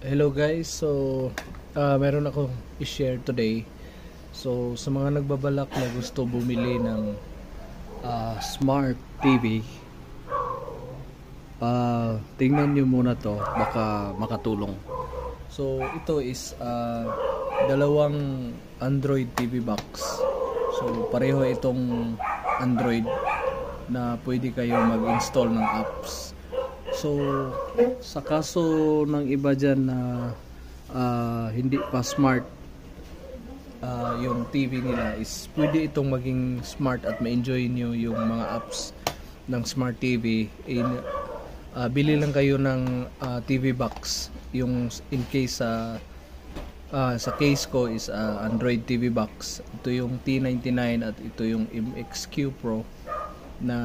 Hello guys, meron akong i-share today. So sa mga nagbabalak na gusto bumili ng smart TV, tingnan nyo muna to, baka makatulong. So ito is dalawang Android TV box. So pareho itong Android na pwede kayo mag-install ng apps. So sa kaso ng iba dyan na hindi pa smart yung TV nila, is pwede itong maging smart at ma-enjoy nyo yung mga apps ng smart TV. Bili lang kayo ng TV box. Yung in case sa case ko is Android TV box. Ito yung T99 at ito yung MXQ Pro na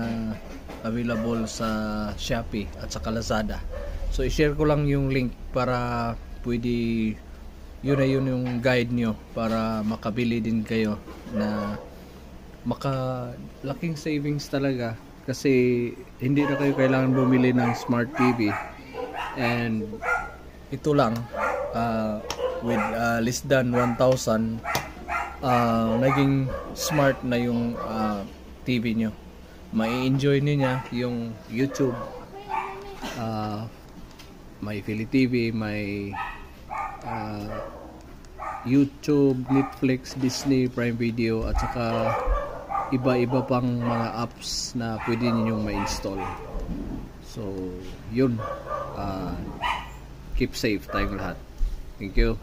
available sa Shopee at sa Lazada. So i-share ko lang yung link para pwede yun yung guide nyo para makabili din kayo na laking savings talaga, kasi hindi na kayo kailangan bumili ng smart TV, and ito lang with less than 1,000 naging smart na yung TV nyo. Mai-enjoy niya yung YouTube, may Phili TV, may YouTube, Netflix, Disney, Prime Video, at saka iba-iba pang mga apps na pwede ninyong ma-install. So yun, keep safe tayong lahat. Thank you.